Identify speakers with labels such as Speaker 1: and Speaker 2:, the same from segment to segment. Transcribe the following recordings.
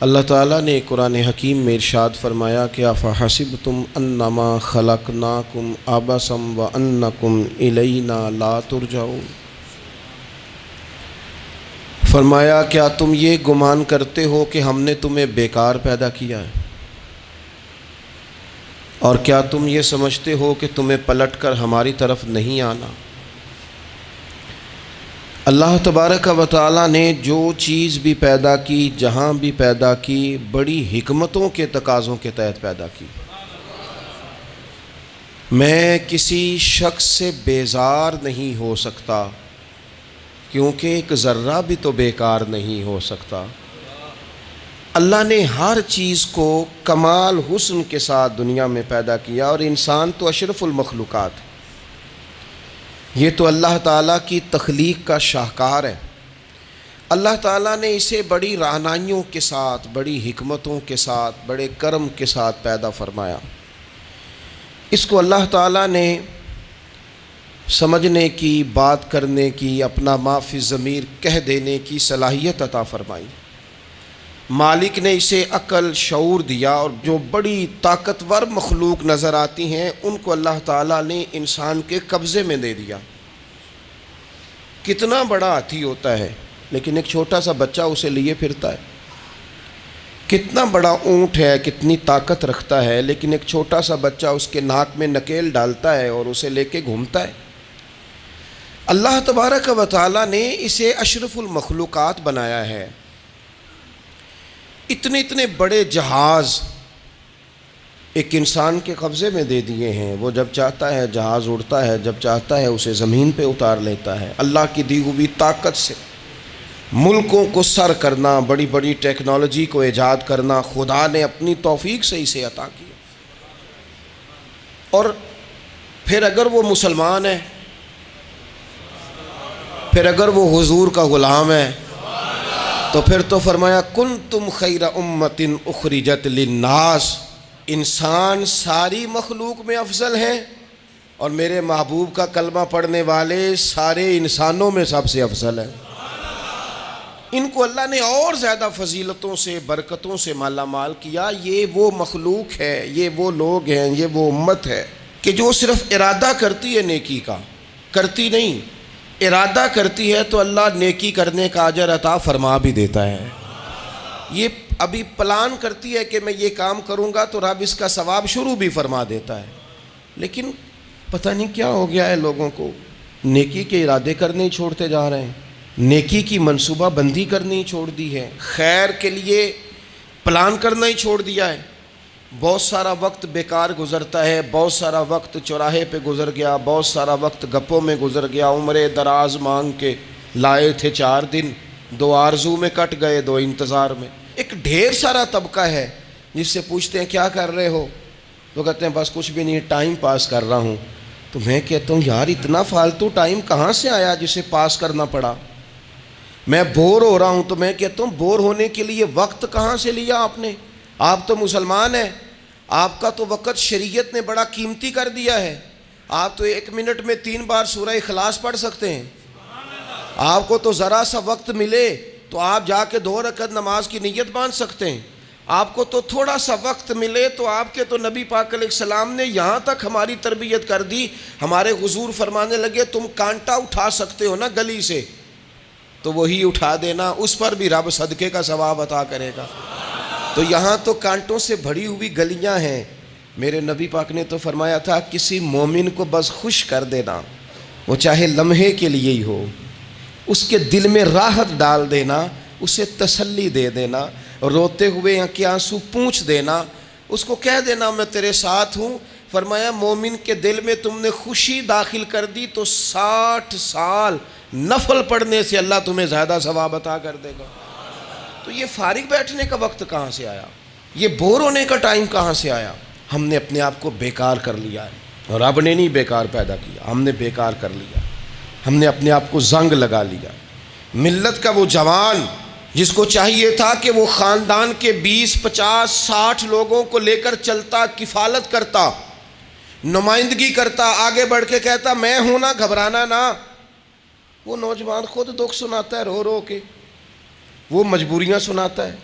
Speaker 1: اللہ تعالیٰ نے قرآن حکیم میں ارشاد فرمایا کہ افحسبتم انما خلقناکم عبثا وانکم الینا لا ترجعون، فرمایا کیا تم یہ گمان کرتے ہو کہ ہم نے تمہیں بیکار پیدا کیا ہے، اور کیا تم یہ سمجھتے ہو کہ تمہیں پلٹ کر ہماری طرف نہیں آنا؟ اللہ تبارک و تعالیٰ نے جو چیز بھی پیدا کی، جہاں بھی پیدا کی، بڑی حکمتوں کے تقاضوں کے تحت پیدا کی۔ میں کسی شخص سے بیزار نہیں ہو سکتا، کیونکہ ایک ذرہ بھی تو بیکار نہیں ہو سکتا۔ اللہ نے ہر چیز کو کمال حسن کے ساتھ دنیا میں پیدا کیا، اور انسان تو اشرف المخلوقات ہے۔ یہ تو اللہ تعالیٰ کی تخلیق کا شاہکار ہے۔ اللہ تعالیٰ نے اسے بڑی رہنمائیوں کے ساتھ، بڑی حکمتوں کے ساتھ، بڑے کرم کے ساتھ پیدا فرمایا۔ اس کو اللہ تعالیٰ نے سمجھنے کی، بات کرنے کی، اپنا ما فی الضمیر کہہ دینے کی صلاحیت عطا فرمائی۔ مالک نے اسے عقل، شعور دیا، اور جو بڑی طاقتور مخلوق نظر آتی ہیں ان کو اللہ تعالیٰ نے انسان کے قبضے میں دے دیا۔ کتنا بڑا ہاتھی ہوتا ہے لیکن ایک چھوٹا سا بچہ اسے لیے پھرتا ہے۔ کتنا بڑا اونٹ ہے، کتنی طاقت رکھتا ہے، لیکن ایک چھوٹا سا بچہ اس کے ناک میں نکیل ڈالتا ہے اور اسے لے کے گھومتا ہے۔ اللہ تبارک و تعالیٰ نے اسے اشرف المخلوقات بنایا ہے۔ اتنے اتنے بڑے جہاز ایک انسان کے قبضے میں دے دیے ہیں۔ وہ جب چاہتا ہے جہاز اڑتا ہے، جب چاہتا ہے اسے زمین پہ اتار لیتا ہے۔ اللہ کی دی ہوئی طاقت سے ملکوں کو سر کرنا، بڑی بڑی ٹیکنالوجی کو ایجاد کرنا خدا نے اپنی توفیق سے اسے عطا کیا۔ اور پھر اگر وہ مسلمان ہے، پھر اگر وہ حضور کا غلام ہے، تو پھر تو فرمایا کنتم خیر امت اخرجت للناس، انسان ساری مخلوق میں افضل ہیں، اور میرے محبوب کا کلمہ پڑھنے والے سارے انسانوں میں سب سے افضل ہیں۔ ان کو اللہ نے اور زیادہ فضیلتوں سے، برکتوں سے مالا مال کیا۔ یہ وہ مخلوق ہے، یہ وہ لوگ ہیں، یہ وہ امت ہے کہ جو صرف ارادہ کرتی ہے نیکی کا، کرتی نہیں، ارادہ کرتی ہے تو اللہ نیکی کرنے کا اجر عطا فرما بھی دیتا ہے۔ یہ ابھی پلان کرتی ہے کہ میں یہ کام کروں گا تو رب اس کا ثواب شروع بھی فرما دیتا ہے، لیکن پتہ نہیں کیا ہو گیا ہے لوگوں کو، نیکی کے ارادے کرنے ہی چھوڑتے جا رہے ہیں، نیکی کی منصوبہ بندی کرنی ہی چھوڑ دی ہے، خیر کے لیے پلان کرنا ہی چھوڑ دیا ہے۔ بہت سارا وقت بیکار گزرتا ہے، بہت سارا وقت چوراہے پہ گزر گیا، بہت سارا وقت گپوں میں گزر گیا، عمرے دراز مانگ کے لائے تھے 4 دن، 2 آرزو میں کٹ گئے، 2 انتظار میں۔ ایک ڈھیر سارا طبقہ ہے جس سے پوچھتے ہیں کیا کر رہے ہو، وہ کہتے ہیں بس کچھ بھی نہیں، ٹائم پاس کر رہا ہوں۔ تو میں کہتا ہوں یار اتنا فالتو ٹائم کہاں سے آیا جسے پاس کرنا پڑا؟ میں بور ہو رہا ہوں، تو میں کہتا ہوں بور ہونے کے لیے وقت کہاں سے لیا آپ نے؟ آپ تو مسلمان ہیں، آپ کا تو وقت شریعت نے بڑا قیمتی کر دیا ہے۔ آپ تو 1 منٹ میں 3 بار سورہ اخلاص پڑھ سکتے ہیں۔ آپ کو تو ذرا سا وقت ملے تو آپ جا کے 2 رکعت نماز کی نیت باندھ سکتے ہیں۔ آپ کو تو تھوڑا سا وقت ملے تو آپ کے تو نبی پاک علیہ السلام نے یہاں تک ہماری تربیت کر دی، ہمارے حضور فرمانے لگے تم کانٹا اٹھا سکتے ہو نا گلی سے، تو وہی اٹھا دینا، اس پر بھی رب صدقے کا ثواب عطا کرے گا۔ تو یہاں تو کانٹوں سے بھری ہوئی گلیاں ہیں۔ میرے نبی پاک نے تو فرمایا تھا کسی مومن کو بس خوش کر دینا، وہ چاہے لمحے کے لیے ہی ہو، اس کے دل میں راحت ڈال دینا، اسے تسلی دے دینا، روتے ہوئے آنکھ آنسو پونچھ دینا، اس کو کہہ دینا میں تیرے ساتھ ہوں۔ فرمایا مومن کے دل میں تم نے خوشی داخل کر دی تو 60 سال نفل پڑھنے سے اللہ تمہیں زیادہ ثواب عطا کر دے گا۔ تو یہ فارغ بیٹھنے کا وقت کہاں سے آیا؟ یہ بور ہونے کا ٹائم کہاں سے آیا؟ ہم نے اپنے آپ کو بیکار کر لیا ہے، اور رب نے نہیں بیکار پیدا کیا، ہم نے بیکار کر لیا، ہم نے اپنے آپ کو زنگ لگا لیا۔ ملت کا وہ جوان جس کو چاہیے تھا کہ وہ خاندان کے 20 50 60 لوگوں کو لے کر چلتا، کفالت کرتا، نمائندگی کرتا، آگے بڑھ کے کہتا میں ہوں نا، گھبرانا نہ، وہ نوجوان خود دکھ سناتا ہے رو رو کے، وہ مجبوریاں سناتا ہے،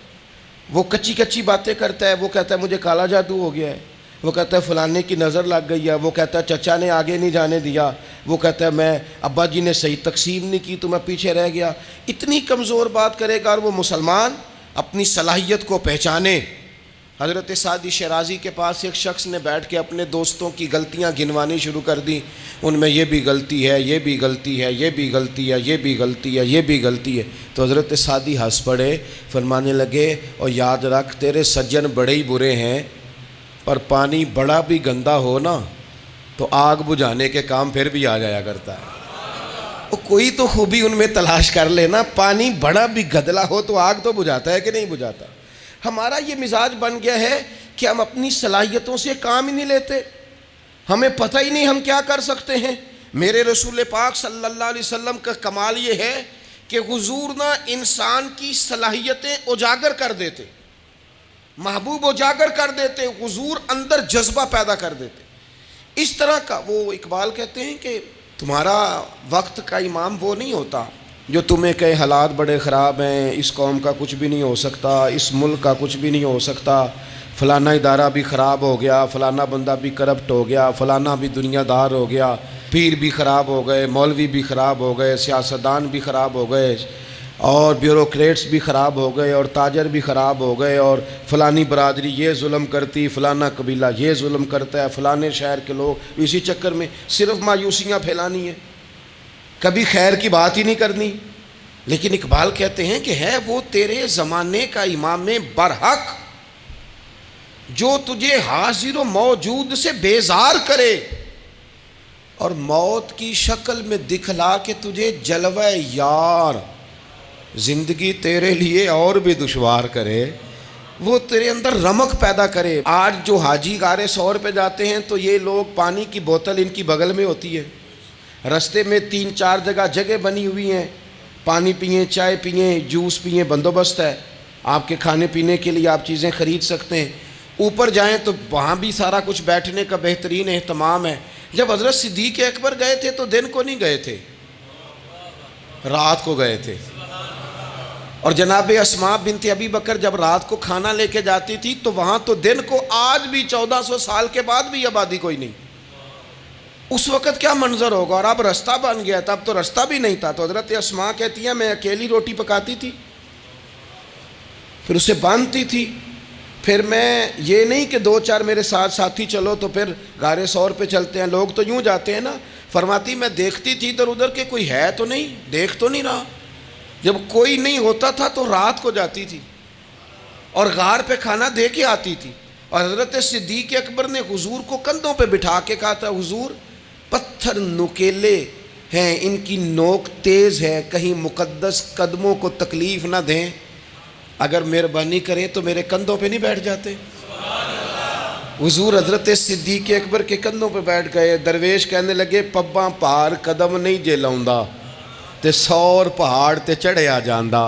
Speaker 1: وہ کچی کچی باتیں کرتا ہے، وہ کہتا ہے مجھے کالا جادو ہو گیا ہے، وہ کہتا ہے فلانے کی نظر لگ گئی ہے، وہ کہتا ہے چچا نے آگے نہیں جانے دیا، وہ کہتا ہے میں ابا جی نے صحیح تقسیم نہیں کی تو میں پیچھے رہ گیا۔ اتنی کمزور بات کرے گا، اور وہ مسلمان اپنی صلاحیت کو پہچانے۔ حضرت سعدی شیرازی کے پاس ایک شخص نے بیٹھ کے اپنے دوستوں کی غلطیاں گنوانی شروع کر دی، ان میں یہ بھی غلطی ہے، یہ بھی غلطی ہے، یہ بھی غلطی ہے، یہ بھی غلطی ہے، یہ بھی غلطی ہے۔ تو حضرت سعدی ہنس پڑے، فرمانے لگے اور یاد رکھ تیرے سجن بڑے ہی برے ہیں، پر پانی بڑا بھی گندا ہو نا تو آگ بجھانے کے کام پھر بھی آ جایا کرتا ہے۔ کوئی تو خوبی ان میں تلاش کر لینا، پانی بڑا بھی گدلا ہو تو آگ تو بجھاتا ہے کہ نہیں بجھاتا۔ ہمارا یہ مزاج بن گیا ہے کہ ہم اپنی صلاحیتوں سے کام ہی نہیں لیتے، ہمیں پتہ ہی نہیں ہم کیا کر سکتے ہیں۔ میرے رسول پاک صلی اللہ علیہ وسلم کا کمال یہ ہے کہ حضور نہ انسان کی صلاحیتیں اجاگر کر دیتے، محبوب اجاگر کر دیتے، حضور اندر جذبہ پیدا کر دیتے۔ اس طرح کا وہ اقبال کہتے ہیں کہ تمہارا وقت کا امام وہ نہیں ہوتا جو تمہیں کہے حالات بڑے خراب ہیں، اس قوم کا کچھ بھی نہیں ہو سکتا، اس ملک کا کچھ بھی نہیں ہو سکتا، فلانا ادارہ بھی خراب ہو گیا، فلانا بندہ بھی کرپٹ ہو گیا، فلانا بھی دنیا دار ہو گیا، پیر بھی خراب ہو گئے، مولوی بھی خراب ہو گئے، سیاستدان بھی خراب ہو گئے، اور بیوروکریٹس بھی خراب ہو گئے، اور تاجر بھی خراب ہو گئے، اور فلانی برادری یہ ظلم کرتی، فلانا قبیلہ یہ ظلم کرتا ہے، فلانے شہر کے لوگ، اسی چکر میں صرف مایوسیاں پھیلانی ہیں، کبھی خیر کی بات ہی نہیں کرنی۔ لیکن اقبال کہتے ہیں کہ ہے وہ تیرے زمانے کا امام برحق جو تجھے حاضر و موجود سے بیزار کرے اور موت کی شکل میں دکھلا کے تجھے جلوہ یار زندگی تیرے لیے اور بھی دشوار کرے، وہ تیرے اندر رمق پیدا کرے۔ آج جو حاجی غار سور پہ جاتے ہیں تو یہ لوگ پانی کی بوتل ان کی بغل میں ہوتی ہے، رستے میں 3-4 جگہ بنی ہوئی ہیں، پانی پئیں، چائے پئیں، جوس پئیں، بندوبست ہے، آپ کے کھانے پینے کے لیے آپ چیزیں خرید سکتے ہیں۔ اوپر جائیں تو وہاں بھی سارا کچھ بیٹھنے کا بہترین اہتمام ہے۔ جب حضرت صدیق اکبر گئے تھے تو دن کو نہیں گئے تھے، رات کو گئے تھے، اور جناب اسماء بنت ابی بکر جب رات کو کھانا لے کے جاتی تھی تو وہاں تو دن کو آج بھی 1400 سال کے بعد بھی آبادی کوئی نہیں۔ اس وقت کیا منظر ہوگا، اور اب رستہ بن گیا تھا، اب تو رستہ بھی نہیں تھا۔ تو حضرت اسماء کہتی ہیں میں اکیلی روٹی پکاتی تھی، پھر اسے باندھتی تھی، پھر میں یہ نہیں کہ 2-4 میرے ساتھ ساتھی چلو تو پھر غار سور پہ چلتے ہیں، لوگ تو یوں جاتے ہیں نا۔ فرماتی میں دیکھتی تھی ادھر ادھر کہ کوئی ہے تو نہیں، دیکھ تو نہیں رہا۔ جب کوئی نہیں ہوتا تھا تو رات کو جاتی تھی اور غار پہ کھانا دے کے آتی تھی، اور حضرت صدیق اکبر نے حضور کو کندھوں پہ بٹھا کے کہا تھا حضور پتھر نکیلے ہیں، ان کی نوک تیز ہے، کہیں مقدس قدموں کو تکلیف نہ دیں، اگر مہربانی کریں تو میرے کندھوں پہ نہیں بیٹھ جاتے۔ حضور حضرت صدیق اکبر کے کندھوں پہ بیٹھ گئے۔ درویش کہنے لگے پباں پار قدم نہیں جے لاؤندا تے 100 پہاڑ تے چڑھیا جاندا،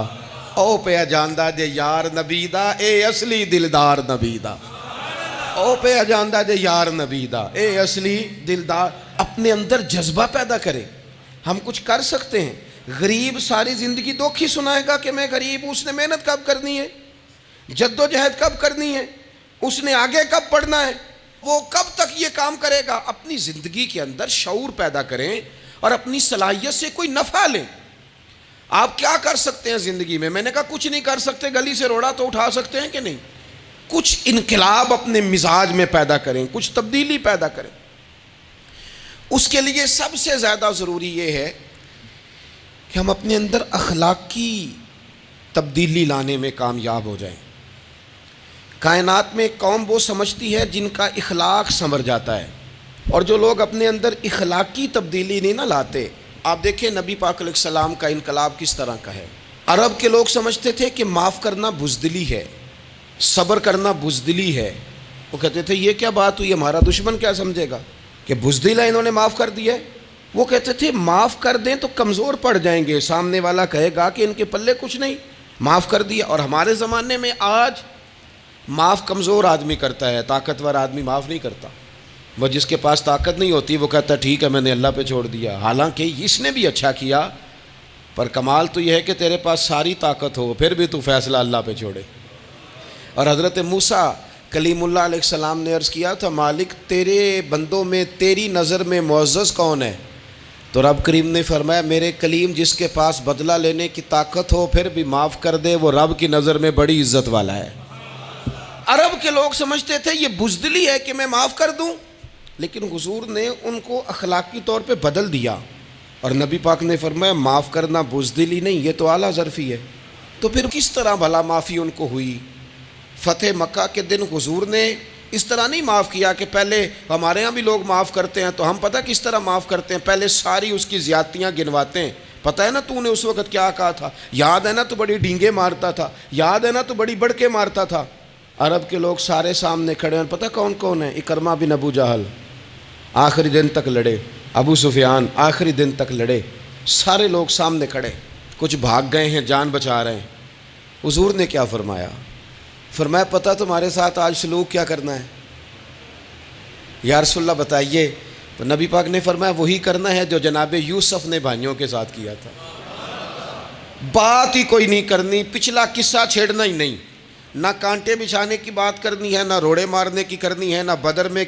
Speaker 1: او پیا جاندا جے یار نبی دا، اے اصلی دلدار نبی دا، او پیا جاندا جے یار نبی دا، اے اصلی دلدار۔ اپنے اندر جذبہ پیدا کرے، ہم کچھ کر سکتے ہیں۔ غریب ساری زندگی دکھ ہی سنائے گا کہ میں غریب ہوں، اس نے محنت کب کرنی ہے، جد و جہد کب کرنی ہے، اس نے آگے کب پڑھنا ہے، وہ کب تک یہ کام کرے گا۔ اپنی زندگی کے اندر شعور پیدا کریں اور اپنی صلاحیت سے کوئی نفع لیں۔ آپ کیا کر سکتے ہیں زندگی میں؟ میں نے کہا کچھ نہیں کر سکتے، گلی سے روڑا تو اٹھا سکتے ہیں کہ نہیں؟ کچھ انقلاب اپنے مزاج میں پیدا کریں، کچھ تبدیلی پیدا کریں۔ اس کے لیے سب سے زیادہ ضروری یہ ہے کہ ہم اپنے اندر اخلاقی تبدیلی لانے میں کامیاب ہو جائیں۔ کائنات میں ایک قوم وہ سمجھتی ہے جن کا اخلاق سنور جاتا ہے، اور جو لوگ اپنے اندر اخلاقی تبدیلی نہیں نہ لاتے، آپ دیکھیں نبی پاک علیہ السلام کا انقلاب کس طرح کا ہے۔ عرب کے لوگ سمجھتے تھے کہ معاف کرنا بزدلی ہے، صبر کرنا بزدلی ہے۔ وہ کہتے تھے یہ کیا بات ہوئی، ہمارا دشمن کیا سمجھے گا کہ بزدل ہے، انہوں نے معاف کر دیا ہے۔ وہ کہتے تھے معاف کر دیں تو کمزور پڑ جائیں گے، سامنے والا کہے گا کہ ان کے پلے کچھ نہیں، معاف کر دیا۔ اور ہمارے زمانے میں آج معاف کمزور آدمی کرتا ہے، طاقتور آدمی معاف نہیں کرتا۔ وہ جس کے پاس طاقت نہیں ہوتی وہ کہتا ہے ٹھیک ہے میں نے اللہ پہ چھوڑ دیا، حالانکہ اس نے بھی اچھا کیا، پر کمال تو یہ ہے کہ تیرے پاس ساری طاقت ہو پھر بھی تو فیصلہ اللہ پہ چھوڑے۔ اور حضرت موسیٰ کلیم اللہ علیہ السلام نے عرض کیا تھا مالک تیرے بندوں میں تیری نظر میں معزز کون ہے؟ تو رب کریم نے فرمایا میرے کلیم جس کے پاس بدلہ لینے کی طاقت ہو پھر بھی معاف کر دے وہ رب کی نظر میں بڑی عزت والا ہے۔ عرب کے لوگ سمجھتے تھے یہ بزدلی ہے کہ میں معاف کر دوں، لیکن حضور نے ان کو اخلاقی طور پہ بدل دیا، اور نبی پاک نے فرمایا معاف کرنا بزدلی نہیں، یہ تو اعلیٰ ظرفی ہے۔ تو پھر کس طرح بھلا معافی ان کو ہوئی؟ فتح مکہ کے دن حضور نے اس طرح نہیں معاف کیا کہ پہلے ہمارے ہاں بھی لوگ معاف کرتے ہیں تو ہم پتہ کس طرح معاف کرتے ہیں، پہلے ساری اس کی زیادتیاں گنواتے ہیں۔ پتہ ہے نا تو نے اس وقت کیا کہا تھا، یاد ہے نا تو بڑی ڈینگے مارتا تھا، یاد ہے نا تو بڑی بڑھ کے مارتا تھا۔ عرب کے لوگ سارے سامنے کھڑے ہیں، پتہ کون کون ہیں؟ اکرمہ بن ابو جہل آخری دن تک لڑے، ابو سفیان آخری دن تک لڑے، سارے لوگ سامنے کھڑے، کچھ بھاگ گئے ہیں جان بچا رہے ہیں۔ حضور نے کیا فرمایا؟ فرمایا پتہ تمہارے ساتھ آج سلوک کیا کرنا ہے؟ یا رسول اللہ بتائیے۔ تو نبی پاک نے فرمایا وہی کرنا ہے جو جناب یوسف نے بھائیوں کے ساتھ کیا تھا، بات ہی کوئی نہیں کرنی، پچھلا قصہ چھیڑنا ہی نہیں، نہ کانٹے بچھانے کی بات کرنی ہے، نہ روڑے مارنے کی کرنی ہے، نہ بدر میں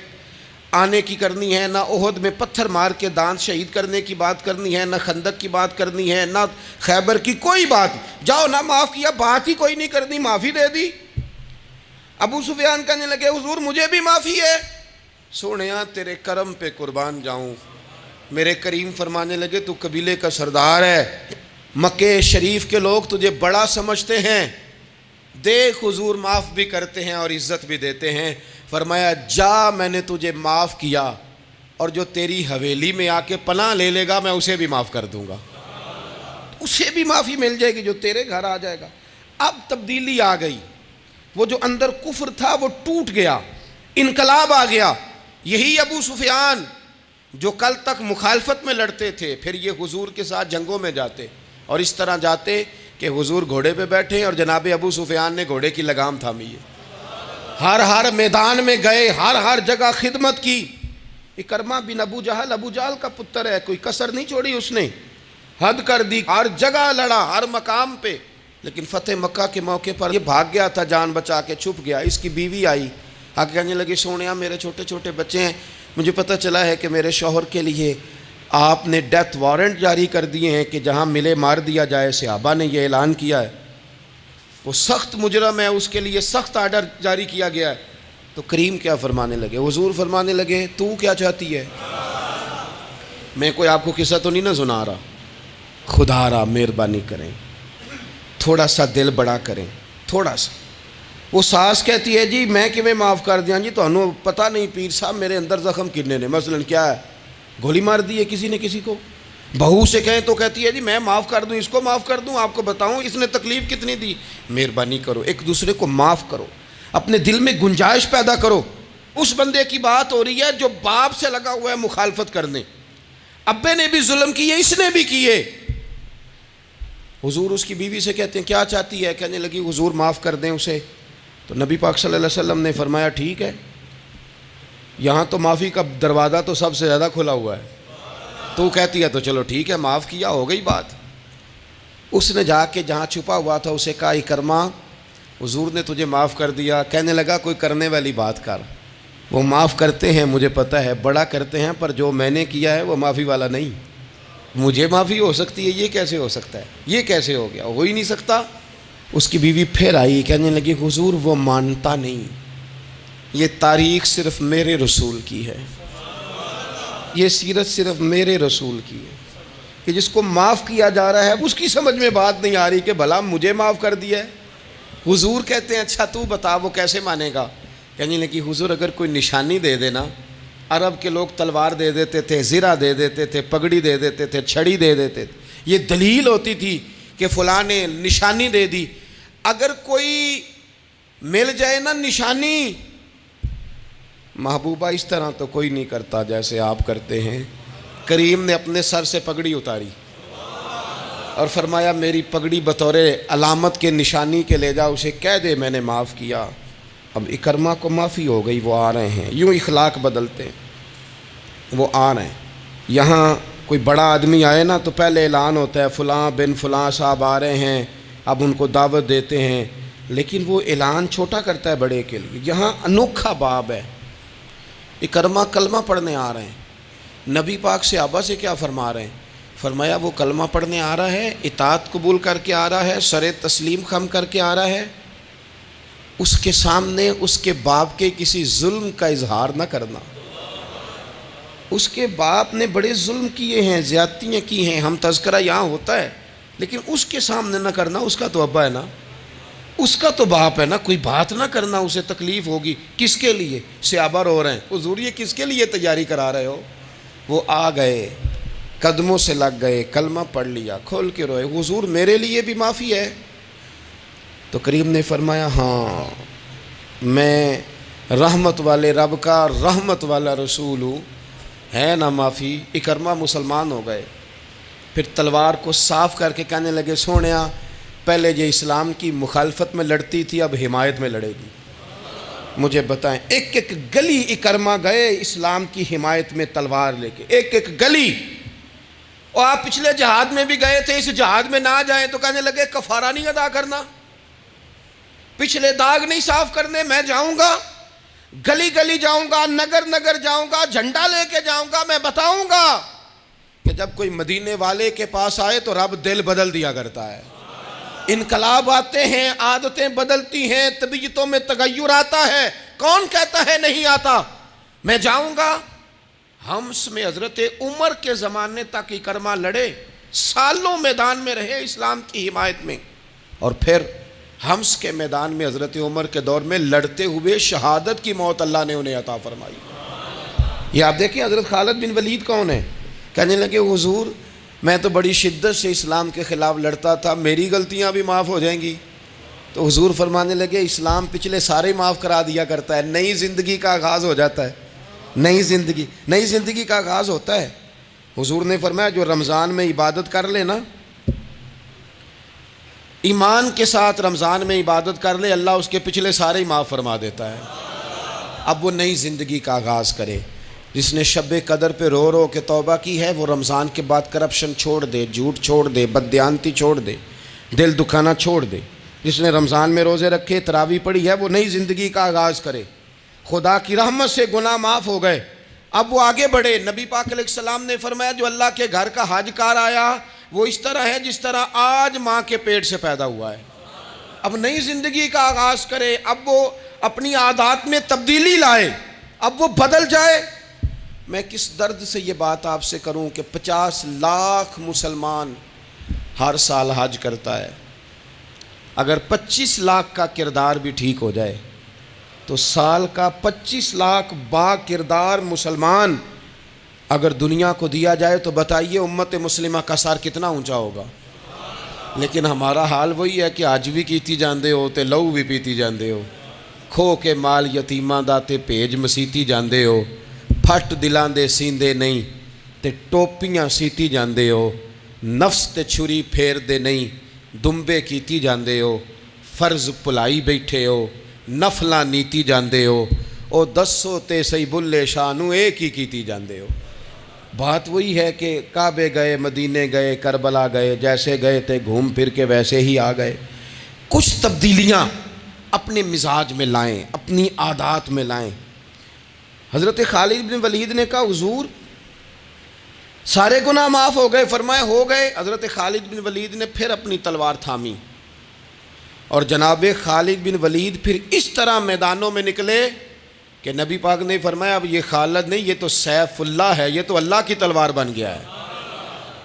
Speaker 1: آنے کی کرنی ہے، نہ احد میں پتھر مار کے دانت شہید کرنے کی بات کرنی ہے، نہ خندق کی بات کرنی ہے، نہ خیبر کی کوئی بات۔ جاؤ نہ معاف کیا، بات ہی کوئی نہیں کرنی، معافی دے دی۔ ابو سفیان کہنے لگے حضور مجھے بھی معافی ہے۔ سونیا تیرے کرم پہ قربان جاؤں۔ میرے کریم فرمانے لگے تو قبیلے کا سردار ہے، مکہ شریف کے لوگ تجھے بڑا سمجھتے ہیں، دیکھ حضور معاف بھی کرتے ہیں اور عزت بھی دیتے ہیں۔ فرمایا جا میں نے تجھے معاف کیا، اور جو تیری حویلی میں آ کے پناہ لے لے گا میں اسے بھی معاف کر دوں گا، اسے بھی معافی مل جائے گی جو تیرے گھر آ جائے گا۔ اب تبدیلی آ گئی، وہ جو اندر کفر تھا وہ ٹوٹ گیا، انقلاب آ گیا۔ یہی ابو سفیان جو کل تک مخالفت میں لڑتے تھے، پھر یہ حضور کے ساتھ جنگوں میں جاتے، اور اس طرح جاتے کہ حضور گھوڑے پہ بیٹھے اور جناب ابو سفیان نے گھوڑے کی لگام تھامی ہے، ہر میدان میں گئے، ہر جگہ خدمت کی۔ اکرمہ بن ابو جہل کا پتر ہے، کوئی کسر نہیں چھوڑی اس نے، حد کر دی، ہر جگہ لڑا، ہر مقام پہ۔ لیکن فتح مکہ کے موقع پر یہ بھاگ گیا تھا، جان بچا کے چھپ گیا۔ اس کی بیوی آئی، آگے کہنے لگی سونیا میرے چھوٹے چھوٹے بچے ہیں، مجھے پتہ چلا ہے کہ میرے شوہر کے لیے آپ نے ڈیتھ وارنٹ جاری کر دیے ہیں کہ جہاں ملے مار دیا جائے، صحابہ نے یہ اعلان کیا ہے، وہ سخت مجرم ہے، اس کے لیے سخت آرڈر جاری کیا گیا ہے۔ تو کریم کیا فرمانے لگے؟ حضور فرمانے لگے تو کیا چاہتی ہے؟ میں کوئی آپ کو قصہ تو نہیں نہ سنا رہا، خدا را مہربانی کریں، تھوڑا سا دل بڑا کریں، تھوڑا سا۔ وہ ساس کہتی ہے جی میں کیویں معاف کر دیاں جی، تمہیں پتہ نہیں پیر صاحب میرے اندر زخم کنے نے، مثلا کیا ہے، گولی مار دی ہے کسی نے کسی کو۔ بہو سے کہیں تو کہتی ہے جی میں معاف کر دوں، اس کو معاف کر دوں، آپ کو بتاؤں اس نے تکلیف کتنی دی۔ مہربانی کرو ایک دوسرے کو معاف کرو، اپنے دل میں گنجائش پیدا کرو۔ اس بندے کی بات ہو رہی ہے جو باپ سے لگا ہوا ہے مخالفت کرنے، ابے نے بھی ظلم کیے، اس نے بھی کیے۔ حضور اس کی بیوی سے کہتے ہیں کیا چاہتی ہے؟ کہنے لگی حضور معاف کر دیں اسے۔ تو نبی پاک صلی اللہ علیہ وسلم نے فرمایا ٹھیک ہے، یہاں تو معافی کا دروازہ تو سب سے زیادہ کھلا ہوا ہے، تو کہتی ہے تو چلو ٹھیک ہے معاف کیا، ہو گئی بات۔ اس نے جا کے جہاں چھپا ہوا تھا اسے کہا اکرمہ حضور نے تجھے معاف کر دیا۔ کہنے لگا کوئی کرنے والی بات کر، وہ معاف کرتے ہیں مجھے پتہ ہے، بڑا کرتے ہیں، پر جو میں نے کیا ہے وہ معافی والا نہیں۔ مجھے معافی ہو سکتی ہے، یہ کیسے ہو سکتا ہے، یہ کیسے ہو گیا، ہو ہی نہیں سکتا۔ اس کی بیوی پھر آئی، کہنے لگی حضور وہ مانتا نہیں، یہ تاریخ صرف میرے رسول کی ہے، یہ سیرت صرف میرے رسول کی ہے، کہ جس کو معاف کیا جا رہا ہے اس کی سمجھ میں بات نہیں آ رہی کہ بھلا مجھے معاف کر دیا ہے۔ حضور کہتے ہیں اچھا تو بتا وہ کیسے مانے گا؟ کہنے لگی حضور اگر کوئی نشانی دے دینا، عرب کے لوگ تلوار دے دیتے تھے، زرہ دے دیتے تھے، پگڑی دے دیتے تھے، چھڑی دے دیتے تھے، یہ دلیل ہوتی تھی کہ فلاں نے نشانی دے دی۔ اگر کوئی مل جائے نا نشانی، محبوبہ اس طرح تو کوئی نہیں کرتا جیسے آپ کرتے ہیں۔ کریم نے اپنے سر سے پگڑی اتاری اور فرمایا میری پگڑی بطور علامت کے نشانی کے لے جا، اسے کہہ دے میں نے معاف کیا۔ اب اکرمہ کو معافی ہو گئی، وہ آ رہے ہیں، یوں اخلاق بدلتے ہیں، وہ آ رہے ہیں۔ یہاں کوئی بڑا آدمی آئے نا تو پہلے اعلان ہوتا ہے فلاں بن فلاں صاحب آ رہے ہیں، اب ان کو دعوت دیتے ہیں، لیکن وہ اعلان چھوٹا کرتا ہے بڑے کے لیے. یہاں انوکھا باب ہے. اکرمہ کلمہ پڑھنے آ رہے ہیں. نبی پاک صحابہ سے کیا فرما رہے ہیں؟ فرمایا وہ کلمہ پڑھنے آ رہا ہے، اطاعت قبول کر کے آ رہا ہے، سر تسلیم خم کر کے آ رہا ہے، اس کے سامنے اس کے باپ کے کسی ظلم کا اظہار نہ کرنا. اس کے باپ نے بڑے ظلم کیے ہیں، زیادتیاں کی ہیں، ہم تذکرہ یہاں ہوتا ہے، لیکن اس کے سامنے نہ کرنا. اس کا تو ابا ہے نا، اس کا تو باپ ہے نا، کوئی بات نہ کرنا، اسے تکلیف ہوگی. کس کے لیے؟ صحابہ رو رہے ہیں، حضور یہ کس کے لیے تیاری کرا رہے ہو؟ وہ آ گئے، قدموں سے لگ گئے، کلمہ پڑھ لیا، کھول کے روئے. حضور میرے لیے بھی معافی ہے؟ تو کریم نے فرمایا ہاں، میں رحمت والے رب کا رحمت والا رسول ہوں، ہے نا معافی. اکرمہ مسلمان ہو گئے. پھر تلوار کو صاف کر کے کہنے لگے سونیا پہلے یہ اسلام کی مخالفت میں لڑتی تھی، اب حمایت میں لڑے گی. مجھے بتائیں، ایک ایک گلی اکرمہ گئے اسلام کی حمایت میں تلوار لے کے، ایک ایک گلی. اور آپ پچھلے جہاد میں بھی گئے تھے، اس جہاد میں نہ جائیں تو کہنے لگے کفارہ نہیں ادا کرنا، پچھلے داغ نہیں صاف کرنے. میں جاؤں گا، گلی گلی جاؤں گا، نگر نگر جاؤں گا، جھنڈا لے کے جاؤں گا. میں بتاؤں گا کہ جب کوئی مدینے والے کے پاس آئے تو رب دل بدل دیا کرتا ہے. انقلاب آتے ہیں، عادتیں بدلتی ہیں، طبیعتوں میں تغیر آتا ہے. کون کہتا ہے نہیں آتا؟ میں جاؤں گا. حمص میں حضرت عمر کے زمانے تک اکرمہ لڑے، سالوں میدان میں رہے اسلام کی حمایت میں، اور پھر حمص کے میدان میں حضرت عمر کے دور میں لڑتے ہوئے شہادت کی موت اللہ نے انہیں عطا فرمائی. یہ آپ دیکھیں حضرت خالد بن ولید کون ہے؟ کہنے لگے حضور میں تو بڑی شدت سے اسلام کے خلاف لڑتا تھا، میری غلطیاں بھی معاف ہو جائیں گی. تو حضور فرمانے لگے اسلام پچھلے سارے معاف کرا دیا کرتا ہے، نئی زندگی کا آغاز ہو جاتا ہے. نئی زندگی کا آغاز ہوتا ہے. حضور نے فرمایا جو رمضان میں عبادت کر لے نا، ایمان کے ساتھ رمضان میں عبادت کر لے، اللہ اس کے پچھلے سارے ہی معاف فرما دیتا ہے. اب وہ نئی زندگی کا آغاز کرے. جس نے شب قدر پہ رو رو کے توبہ کی ہے وہ رمضان کے بعد کرپشن چھوڑ دے، جھوٹ چھوڑ دے، بددیانتی چھوڑ دے، دل دکھانا چھوڑ دے. جس نے رمضان میں روزے رکھے، تراویح پڑھی ہے، وہ نئی زندگی کا آغاز کرے. خدا کی رحمت سے گناہ معاف ہو گئے، اب وہ آگے بڑھے. نبی پاک علیہ السلام نے فرمایا جو اللہ کے گھر کا حج کار آیا وہ اس طرح ہے جس طرح آج ماں کے پیٹ سے پیدا ہوا ہے. اب نئی زندگی کا آغاز کرے، اب وہ اپنی عادات میں تبدیلی لائے، اب وہ بدل جائے. میں کس درد سے یہ بات آپ سے کروں کہ 50 لاکھ مسلمان ہر سال حج کرتا ہے. اگر 25 لاکھ کا کردار بھی ٹھیک ہو جائے تو سال کا 25 لاکھ با کردار مسلمان اگر دنیا کو دیا جائے تو بتائیے امت مسلمہ کا سر کتنا اونچا ہوگا. لیکن ہمارا حال وہی ہے کہ آج بھی کیتی جاندے ہو تے لہو بھی پیتی جاندے ہو، کھو کے مال یتیماں دا تے بھیج مسیتی جاندے ہو، پھٹ دلاں دے سیندے نہیں تے ٹوپیاں سیتی جاندے ہو، نفس تے چھری پھیر دے نہیں دمبے کیتی جاندے ہو، فرض پلائی بیٹھے ہو، نفلاں نیتی جاندے ہو، او دسو تے سی بلے شانو ایک ہی کیتی جاندے ہو. بات وہی ہے کہ کعبے گئے، مدینے گئے، کربلا گئے، جیسے گئے تھے گھوم پھر کے ویسے ہی آ گئے. کچھ تبدیلیاں اپنے مزاج میں لائیں، اپنی عادات میں لائیں. حضرت خالد بن ولید نے کہا حضور سارے گناہ معاف ہو گئے. فرمایا ہو گئے. حضرت خالد بن ولید نے پھر اپنی تلوار تھامی اور جناب خالد بن ولید پھر اس طرح میدانوں میں نکلے کہ نبی پاک نے فرمایا اب یہ خالد نہیں، یہ تو سیف اللہ ہے، یہ تو اللہ کی تلوار بن گیا ہے.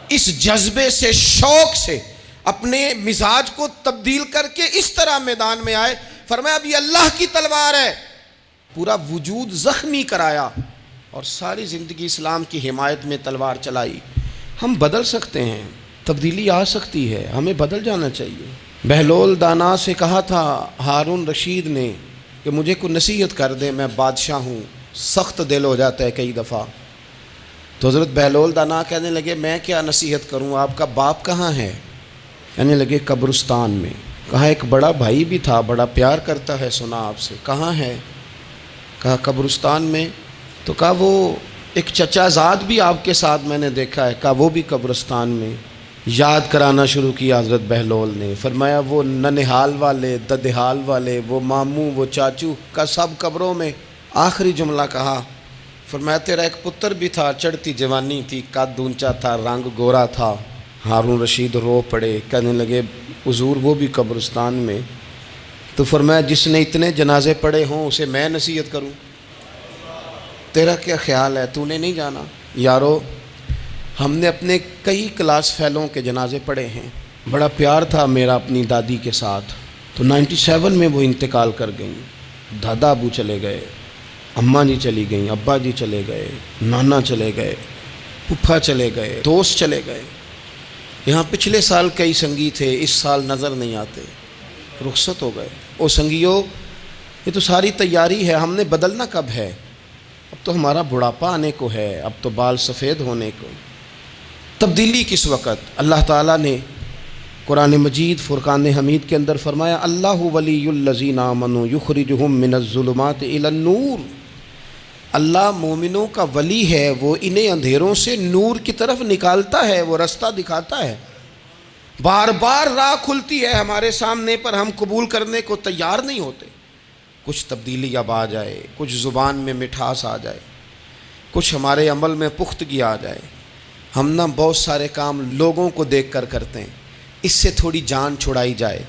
Speaker 1: اس جذبے سے، شوق سے اپنے مزاج کو تبدیل کر کے اس طرح میدان میں آئے. فرمایا اب یہ اللہ کی تلوار ہے. پورا وجود زخمی کرایا اور ساری زندگی اسلام کی حمایت میں تلوار چلائی. ہم بدل سکتے ہیں، تبدیلی آ سکتی ہے، ہمیں بدل جانا چاہیے. بہلول دانا سے کہا تھا ہارون رشید نے کہ مجھے کوئی نصیحت کر دے، میں بادشاہ ہوں، سخت دل ہو جاتا ہے کئی دفعہ. تو حضرت بہلول دانا کہنے لگے میں کیا نصیحت کروں، آپ کا باپ کہاں ہے؟ کہنے لگے قبرستان میں. کہا ایک بڑا بھائی بھی تھا، بڑا پیار کرتا ہے، سنا آپ سے، کہاں ہے؟ کہا قبرستان میں. تو کہا وہ ایک چچا زاد بھی آپ کے ساتھ میں نے دیکھا ہے. کہا وہ بھی قبرستان میں. یاد کرانا شروع کیا حضرت بہلول نے، فرمایا وہ ننہال والے، ددہال والے، وہ ماموں، وہ چاچو کا سب قبروں میں۔ آخری جملہ کہا، فرمایا تیرا ایک پتر بھی تھا، چڑھتی جوانی تھی، قد اونچا تھا، رنگ گورا تھا۔ ہارون رشید رو پڑے، کہنے لگے حضور وہ بھی قبرستان میں۔ تو فرمایا جس نے اتنے جنازے پڑھے ہوں اسے میں نصیحت کروں؟ تیرا کیا خیال ہے، تو نے نہیں جانا؟ یارو ہم نے اپنے کئی کلاس فیلوں کے جنازے پڑھے ہیں، بڑا پیار تھا میرا اپنی دادی کے ساتھ، تو 97 میں وہ انتقال کر گئیں، دادا ابو چلے گئے، اماں جی چلی گئیں، ابا جی چلے گئے، نانا چلے گئے، پھپھا چلے گئے، دوست چلے گئے۔ یہاں پچھلے سال کئی سنگی تھے، اس سال نظر نہیں آتے، رخصت ہو گئے۔ او سنگیو، یہ تو ساری تیاری ہے، ہم نے بدلنا کب ہے؟ اب تو ہمارا بڑھاپا آنے کو ہے، اب تو بال سفید ہونے کو۔ تبدیلی کس وقت؟ اللہ تعالیٰ نے قرآن مجید فرقان حمید کے اندر فرمایا، اللہ ولی الذین آمنوا یخرجہم من الظلمات الی النور۔ اللہ مومنوں کا ولی ہے، وہ انہیں اندھیروں سے نور کی طرف نکالتا ہے، وہ رستہ دکھاتا ہے۔ بار بار راہ کھلتی ہے ہمارے سامنے، پر ہم قبول کرنے کو تیار نہیں ہوتے۔ کچھ تبدیلی اب آ جائے، کچھ زبان میں مٹھاس آ جائے، کچھ ہمارے عمل میں پختگی آ جائے۔ ہم نہ بہت سارے کام لوگوں کو دیکھ کر کرتے ہیں، اس سے تھوڑی جان چھڑائی جائے۔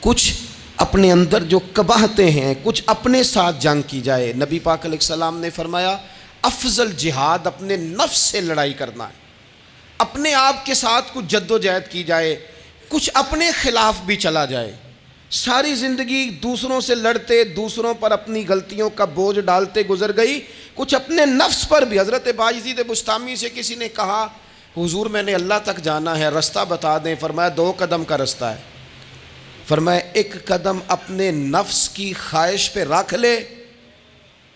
Speaker 1: کچھ اپنے اندر جو قباہتیں ہیں، کچھ اپنے ساتھ جنگ کی جائے۔ نبی پاک علیہ السلام نے فرمایا افضل جہاد اپنے نفس سے لڑائی کرنا ہے، اپنے آپ کے ساتھ کچھ جد و جہد کی جائے، کچھ اپنے خلاف بھی چلا جائے۔ ساری زندگی دوسروں سے لڑتے، دوسروں پر اپنی غلطیوں کا بوجھ ڈالتے گزر گئی، کچھ اپنے نفس پر بھی۔ حضرت بایزید بستامی سے کسی نے کہا حضور میں نے اللہ تک جانا ہے، رستہ بتا دیں۔ فرمایا 2 قدم کا رستہ ہے۔ فرمایا 1 قدم اپنے نفس کی خواہش پہ رکھ لے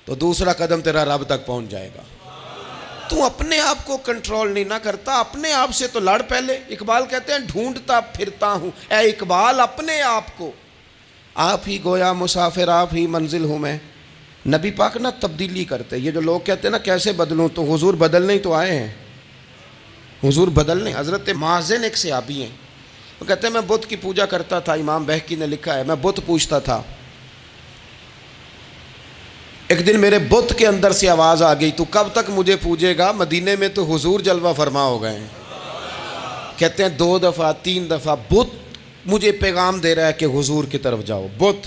Speaker 1: تو دوسرا قدم تیرا رب تک پہنچ جائے گا۔ تو اپنے آپ کو کنٹرول نہیں نہ کرتا، اپنے آپ سے تو لڑ پہلے۔ اقبال کہتے ہیں ڈھونڈتا پھرتا ہوں اے اقبال اپنے آپ کو، آپ ہی گویا مسافر آپ ہی منزل ہوں میں۔ نبی پاک نہ تبدیلی کرتے۔ یہ جو لوگ کہتے ہیں نا کیسے بدلوں، تو حضور بدلنے ہی تو آئے ہیں، حضور بدلنے۔ حضرت مازن ایک صحابی ہیں، وہ کہتے ہیں میں بت کی پوجا کرتا تھا، امام بہقی نے لکھا ہے میں بت پوجتا تھا۔ ایک دن میرے بت کے اندر سے آواز آ گئی تو کب تک مجھے پوجے گا، مدینے میں تو حضور جلوہ فرما ہو گئے ہیں۔ کہتے ہیں 2 دفعہ 3 دفعہ بت مجھے پیغام دے رہا ہے کہ حضور کی طرف جاؤ، بت۔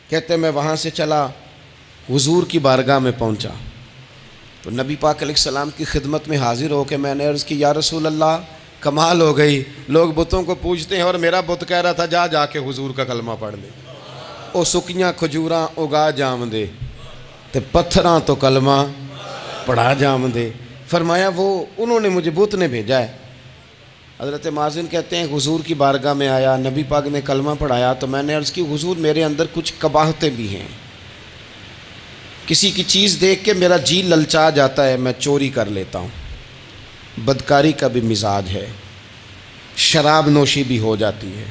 Speaker 1: کہتے ہیں میں وہاں سے چلا، حضور کی بارگاہ میں پہنچا تو نبی پاک علیہ السلام کی خدمت میں حاضر ہو کے میں نے عرض کی یا رسول اللہ کمال ہو گئی، لوگ بتوں کو پوجتے ہیں اور میرا بت کہہ رہا تھا جا کے حضور کا کلمہ پڑھ لے۔ او سکیاں کھجوراں اگا جام دے تے پتھراں تو کلمہ پڑھا جام دے۔ فرمایا وہ انہوں نے مجھے بت نے بھیجا ہے۔ حضرت مازن کہتے ہیں حضور کی بارگاہ میں آیا، نبی پاک نے کلمہ پڑھایا تو میں نے عرض کی حضور میرے اندر کچھ قباہتیں بھی ہیں، کسی کی چیز دیکھ کے میرا جی للچا جاتا ہے، میں چوری کر لیتا ہوں، بدکاری کا بھی مزاج ہے، شراب نوشی بھی ہو جاتی ہے۔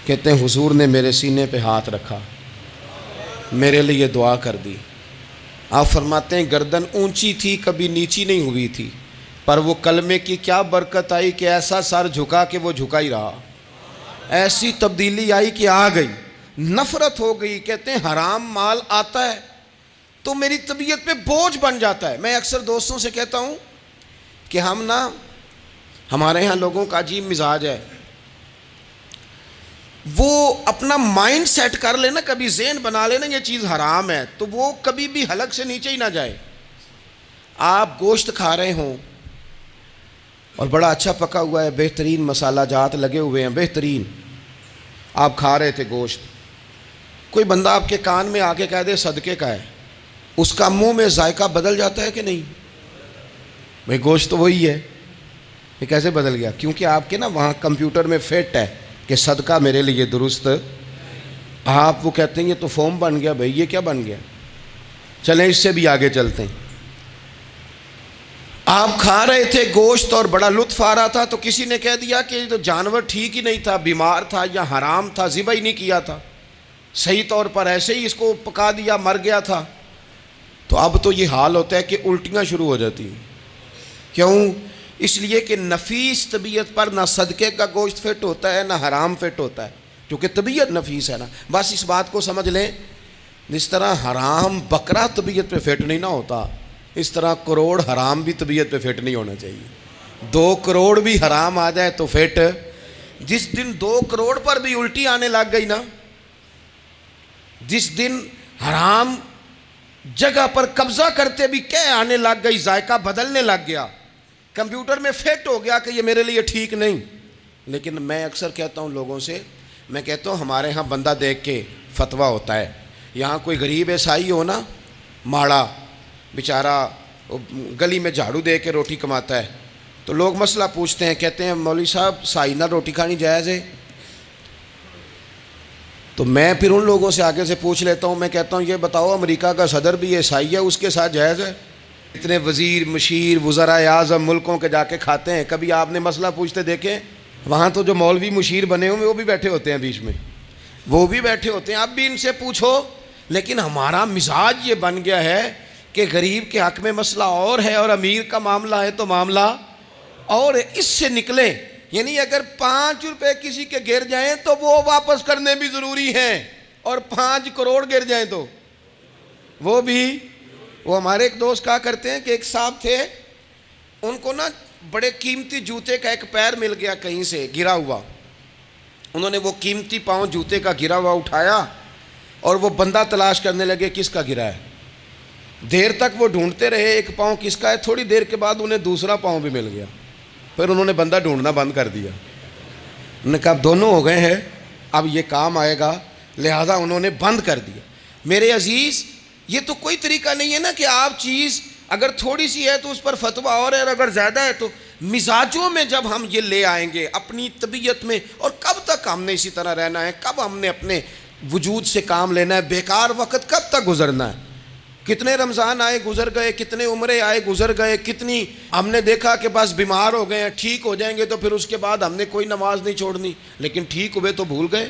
Speaker 1: کہتے ہیں حضور نے میرے سینے پہ ہاتھ رکھا، میرے لیے دعا کر دی۔ آپ فرماتے ہیں گردن اونچی تھی کبھی نیچی نہیں ہوئی تھی، پر وہ کلمے کی کیا برکت آئی کہ ایسا سر جھکا کہ وہ جھکا ہی رہا، ایسی تبدیلی آئی کہ آ گئی، نفرت ہو گئی۔ کہتے ہیں حرام مال آتا ہے تو میری طبیعت پہ بوجھ بن جاتا ہے۔ میں اکثر دوستوں سے کہتا ہوں کہ ہمارے ہاں لوگوں کا عجیب مزاج ہے، وہ اپنا مائنڈ سیٹ کر لینا، کبھی ذہن بنا لینا یہ چیز حرام ہے تو وہ کبھی بھی حلق سے نیچے ہی نہ جائے۔ آپ گوشت کھا رہے ہوں اور بڑا اچھا پکا ہوا ہے، بہترین مسالہ جات لگے ہوئے ہیں، بہترین، آپ کھا رہے تھے گوشت، کوئی بندہ آپ کے کان میں آ کے کہہ دے صدقے کا ہے، اس کا منہ میں ذائقہ بدل جاتا ہے کہ نہیں؟ بھئی گوشت تو وہی ہے، یہ کیسے بدل گیا؟ کیونکہ آپ کے نا وہاں کمپیوٹر میں فٹ ہے کہ صدقہ میرے لیے درست۔ آپ وہ کہتے ہیں یہ تو فارم بن گیا، بھئی یہ کیا بن گیا؟ چلیں اس سے بھی آگے چلتے ہیں۔ آپ کھا رہے تھے گوشت اور بڑا لطف آ رہا تھا تو کسی نے کہہ دیا کہ یہ تو جانور ٹھیک ہی نہیں تھا، بیمار تھا یا حرام تھا، ذبح ہی نہیں کیا تھا، صحیح طور پر ایسے ہی اس کو پکا دیا، مر گیا تھا۔ تو اب تو یہ حال ہوتا ہے کہ الٹیاں شروع ہو جاتی ہیں۔ کیوں؟ اس لیے کہ نفیس طبیعت پر نہ صدقے کا گوشت فٹ ہوتا ہے نہ حرام فٹ ہوتا ہے، کیونکہ طبیعت نفیس ہے نا. بس اس بات کو سمجھ لیں، جس طرح حرام بکرا طبیعت پہ فٹ نہیں نہ ہوتا، اس طرح کروڑ حرام بھی طبیعت پہ فٹ نہیں ہونا چاہیے. 2 کروڑ بھی حرام آ جائے تو فٹ. جس دن 2 کروڑ پر بھی الٹی آنے لگ گئی نا، جس دن حرام جگہ پر قبضہ کرتے بھی کہہ آنے لگ گئی، ذائقہ بدلنے لگ گیا، کمپیوٹر میں فٹ ہو گیا کہ یہ میرے لیے ٹھیک نہیں. لیکن میں اکثر کہتا ہوں لوگوں سے، میں کہتا ہوں ہمارے ہاں بندہ دیکھ کے فتویٰ ہوتا ہے. یہاں کوئی غریب عیسائی ہو نا، ماڑا بیچارہ گلی میں جھاڑو دے کے روٹی کماتا ہے، تو لوگ مسئلہ پوچھتے ہیں، کہتے ہیں مولوی صاحب سائنہ روٹی کھانی جائز ہے؟ تو میں پھر ان لوگوں سے آگے سے پوچھ لیتا ہوں، میں کہتا ہوں یہ بتاؤ امریکہ کا صدر بھی عیسائی ہے، اس کے ساتھ جائز ہے؟ اتنے وزیر مشیر وزراء اعظم ملکوں کے جا کے کھاتے ہیں، کبھی آپ نے مسئلہ پوچھتے دیکھیں؟ وہاں تو جو مولوی مشیر بنے ہوئے وہ بھی بیٹھے ہوتے ہیں بیچ میں، وہ بھی بیٹھے ہوتے ہیں، اب بھی ان سے پوچھو. لیکن ہمارا مزاج یہ بن گیا ہے کہ غریب کے حق میں مسئلہ اور ہے اور امیر کا معاملہ ہے تو معاملہ اور اس سے نکلے. یعنی اگر 5 روپے کسی کے گر جائیں تو وہ واپس کرنے بھی ضروری ہیں، اور 5 کروڑ گر جائیں تو وہ بھی. وہ ہمارے ایک دوست کہا کرتے ہیں کہ ایک صاحب تھے، ان کو نا بڑے قیمتی جوتے کا ایک پیر مل گیا کہیں سے گرا ہوا. انہوں نے وہ قیمتی پاؤں جوتے کا گرا ہوا اٹھایا اور وہ بندہ تلاش کرنے لگے کس کا گرا ہے. دیر تک وہ ڈھونڈتے رہے ایک پاؤں کس کا ہے، تھوڑی دیر کے بعد انہیں دوسرا پاؤں بھی مل گیا. پھر انہوں نے بندہ ڈھونڈنا بند کر دیا. انہوں نے کہا اب دونوں ہو گئے ہیں، اب یہ کام آئے گا، لہذا انہوں نے بند کر دیا. میرے عزیز، یہ تو کوئی طریقہ نہیں ہے نا کہ آپ چیز اگر تھوڑی سی ہے تو اس پر فتویٰ اور ہے، اور اگر زیادہ ہے تو مزاجوں میں جب ہم یہ لے آئیں گے اپنی طبیعت میں، اور کب تک ہم نے اسی طرح رہنا ہے؟ کب ہم نے اپنے وجود سے کام لینا ہے؟ بیکار وقت کب تک گزرنا ہے؟ کتنے رمضان آئے گزر گئے، کتنے عمرے آئے گزر گئے، کتنی ہم نے دیکھا کہ بس بیمار ہو گئے ہیں، ٹھیک ہو جائیں گے تو پھر اس کے بعد ہم نے کوئی نماز نہیں چھوڑنی، لیکن ٹھیک ہوئے تو بھول گئے،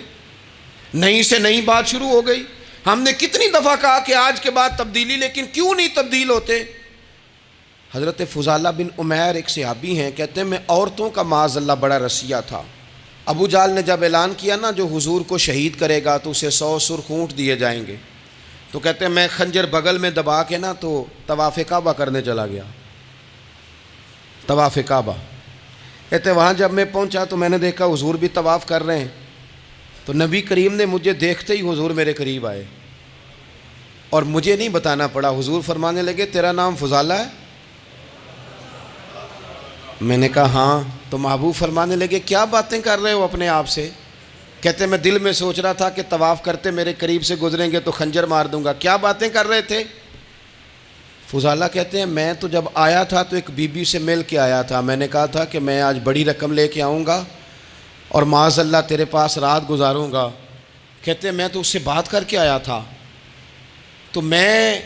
Speaker 1: نئی سے نئی بات شروع ہو گئی. ہم نے کتنی دفعہ کہا کہ آج کے بعد تبدیلی، لیکن کیوں نہیں تبدیل ہوتے؟ حضرت فضالہ بن عمیر ایک صحابی ہیں، کہتے ہیں میں عورتوں کا معاذ اللہ بڑا رسیہ تھا. ابو جہل نے جب اعلان کیا نا جو حضور کو شہید کرے گا تو اسے 100 سرخ اونٹ دیے جائیں گے، تو کہتے ہیں میں خنجر بغل میں دبا کے نا تو طواف کعبہ کرنے چلا گیا. طواف کعبہ کہتے ہیں وہاں جب میں پہنچا تو میں نے دیکھا حضور بھی طواف کر رہے ہیں، تو نبی کریم نے مجھے دیکھتے ہی حضور میرے قریب آئے اور مجھے نہیں بتانا پڑا. حضور فرمانے لگے تیرا نام فضالہ ہے؟ میں نے کہا ہاں. تو محبوب فرمانے لگے کیا باتیں کر رہے ہو اپنے آپ سے؟ کہتے میں دل میں سوچ رہا تھا کہ طواف کرتے میرے قریب سے گزریں گے تو خنجر مار دوں گا. کیا باتیں کر رہے تھے؟ فضالہ کہتے ہیں میں تو جب آیا تھا تو ایک بی بی سے مل کے آیا تھا، میں نے کہا تھا کہ میں آج بڑی رقم لے کے آؤں گا اور معاذ اللہ تیرے پاس رات گزاروں گا. کہتے ہیں میں تو اس سے بات کر کے آیا تھا. تو میں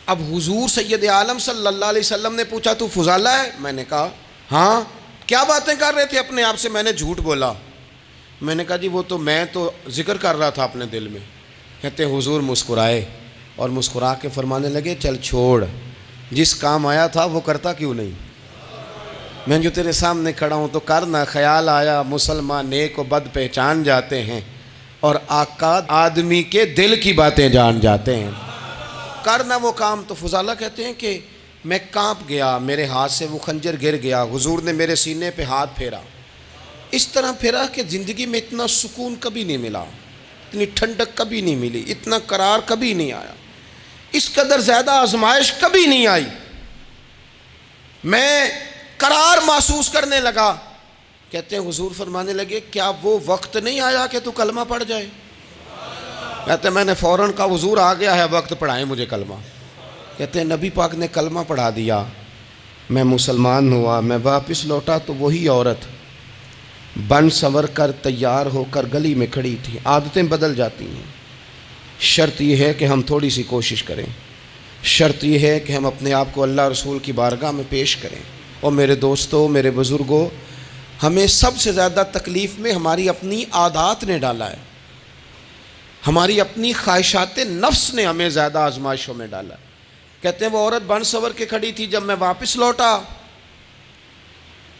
Speaker 1: اب حضور سید عالم صلی اللہ علیہ وسلم نے پوچھا تو فضالہ ہے؟ میں نے کہا ہاں. کیا باتیں کر رہے تھے اپنے آپ سے؟ میں نے جھوٹ بولا. میں نے کہا جی وہ تو میں تو ذکر کر رہا تھا اپنے دل میں. کہتے ہیں حضور مسکرائے اور مسکرا کے فرمانے لگے چل چھوڑ، جس کام آیا تھا وہ کرتا کیوں نہیں؟ میں جو تیرے سامنے کھڑا ہوں تو کرنا. خیال آیا مسلمان نیک و بد پہچان جاتے ہیں اور آقا آدمی کے دل کی باتیں جان جاتے ہیں. کرنا وہ کام. تو فضالہ کہتے ہیں کہ میں کانپ گیا، میرے ہاتھ سے وہ خنجر گر گیا. حضور نے میرے سینے پہ ہاتھ پھیرا، اس طرح پھیرا کہ زندگی میں اتنا سکون کبھی نہیں ملا، اتنی ٹھنڈک کبھی نہیں ملی، اتنا قرار کبھی نہیں آیا، اس قدر زیادہ آزمائش کبھی نہیں آئی. میں قرار محسوس کرنے لگا. کہتے ہیں حضور فرمانے لگے کیا وہ وقت نہیں آیا کہ تو کلمہ پڑھ جائے؟ کہتے ہیں میں نے فوراً کہا حضور آ گیا ہے وقت، پڑھائیں مجھے کلمہ. کہتے ہیں نبی پاک نے کلمہ پڑھا دیا، میں مسلمان ہوا. میں واپس لوٹا تو وہی عورت بن سنور کر تیار ہو کر گلی میں کھڑی تھی. عادتیں بدل جاتی ہیں. شرط یہ ہے کہ ہم تھوڑی سی کوشش کریں، شرط یہ ہے کہ ہم اپنے آپ کو اللہ رسول کی بارگاہ میں پیش کریں. اور میرے دوستوں، میرے بزرگوں، ہمیں سب سے زیادہ تکلیف میں ہماری اپنی عادات نے ڈالا ہے، ہماری اپنی خواہشات نفس نے ہمیں زیادہ آزمائشوں میں ڈالا ہے. کہتے ہیں وہ عورت بن سنور کے کھڑی تھی. جب میں واپس لوٹا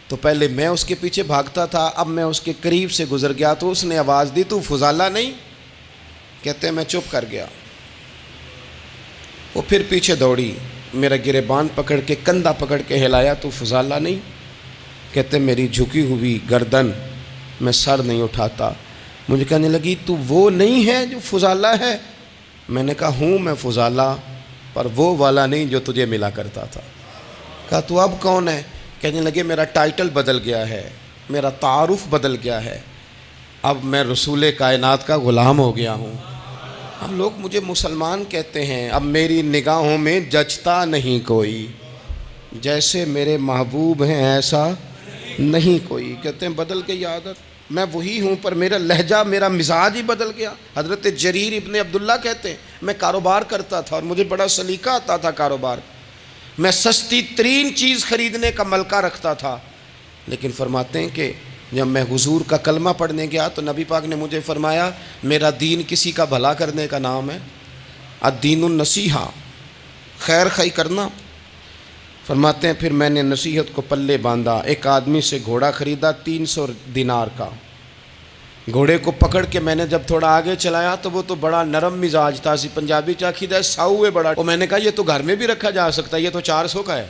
Speaker 1: تو پہلے میں اس کے پیچھے بھاگتا تھا، اب میں اس کے قریب سے گزر گیا تو اس نے آواز دی، تو فضالہ نہیں؟ کہتے ہیں میں چپ کر گیا۔ وہ پھر پیچھے دوڑی، میرا گریبان پکڑ کے کندھا پکڑ کے ہلایا، تو فضالہ نہیں؟ کہتے ہیں میری جھکی ہوئی گردن، میں سر نہیں اٹھاتا۔ مجھے کہنے لگی تو وہ نہیں ہے جو فضالہ ہے؟ میں نے کہا ہوں میں فضالہ، پر وہ والا نہیں جو تجھے ملا کرتا تھا۔ کہا تو اب کون ہے؟ کہنے لگے میرا ٹائٹل بدل گیا ہے، میرا تعارف بدل گیا ہے، اب میں رسول کائنات کا غلام ہو گیا ہوں۔ اب لوگ مجھے مسلمان کہتے ہیں، اب میری نگاہوں میں جچتا نہیں کوئی، جیسے میرے محبوب ہیں ایسا نہیں کوئی۔ کہتے ہیں بدل گئی عادت، میں وہی ہوں پر میرا لہجہ، میرا مزاج ہی بدل گیا۔ حضرت جریر ابن عبداللہ کہتے ہیں میں کاروبار کرتا تھا اور مجھے بڑا سلیقہ آتا تھا کاروبار، میں سستی ترین چیز خریدنے کا ملکہ رکھتا تھا، لیکن فرماتے ہیں کہ جب میں حضور کا کلمہ پڑھنے گیا تو نبی پاک نے مجھے فرمایا میرا دین کسی کا بھلا کرنے کا نام ہے، الدین النصیحہ، خیر خی کرنا۔ فرماتے ہیں پھر میں نے نصیحت کو پلے باندھا، ایک آدمی سے گھوڑا خریدا 300 دینار کا، گھوڑے کو پکڑ کے میں نے جب تھوڑا آگے چلایا تو وہ تو بڑا نرم مزاج تھا، اسی پنجابی چاکھیدہ ساؤ ہے بڑا، اور میں نے کہا یہ تو گھر میں بھی رکھا جا سکتا ہے، یہ تو 400 کا ہے۔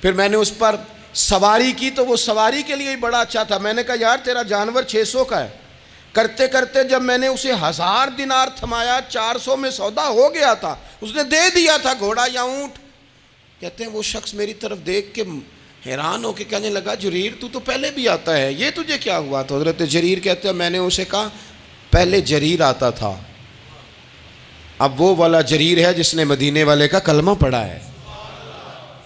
Speaker 1: پھر میں نے اس پر سواری کی تو وہ سواری کے لیے ہی بڑا اچھا تھا، میں نے کہا یار تیرا جانور 600 کا ہے۔ کرتے کرتے جب میں نے اسے 1000 دینار تھمایا، 400 میں سودا ہو گیا تھا، اس نے دے دیا تھا گھوڑا یا اونٹ۔ کہتے ہیں وہ شخص میری طرف دیکھ کے حیران ہو کے کہنے لگا جریر تو پہلے بھی آتا ہے، یہ تجھے کیا ہوا؟ تو حضرت جریر کہتے ہیں میں نے اسے کہا پہلے جریر آتا تھا، اب وہ والا جریر ہے جس نے مدینے والے کا کلمہ پڑھا ہے۔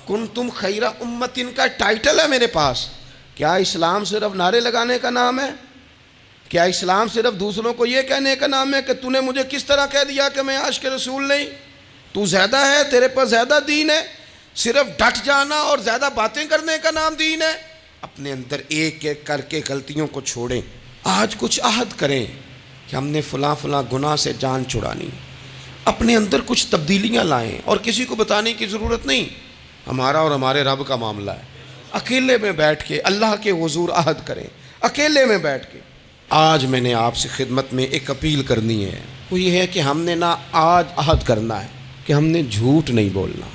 Speaker 1: کنتم خیر امت کا ٹائٹل ہے میرے پاس۔ کیا اسلام صرف نعرے لگانے کا نام ہے؟ کیا اسلام صرف دوسروں کو یہ کہنے کا نام ہے کہ تو نے مجھے کس طرح کہہ دیا کہ میں عاشق رسول نہیں؟ تو زیادہ ہے، تیرے پاس زیادہ دین ہے، صرف ڈٹ جانا اور زیادہ باتیں کرنے کا نام دین ہے؟ اپنے اندر ایک ایک کر کے غلطیوں کو چھوڑیں، آج کچھ عہد کریں کہ ہم نے فلاں فلاں گناہ سے جان چھڑانی، اپنے اندر کچھ تبدیلیاں لائیں، اور کسی کو بتانے کی ضرورت نہیں، ہمارا اور ہمارے رب کا معاملہ ہے۔ اکیلے میں بیٹھ کے اللہ کے حضور عہد کریں، اکیلے میں بیٹھ کے۔ آج میں نے آپ سے خدمت میں ایک اپیل کرنی ہے، وہ یہ ہے کہ ہم نے نہ آج عہد کرنا ہے کہ ہم نے جھوٹ نہیں بولنا۔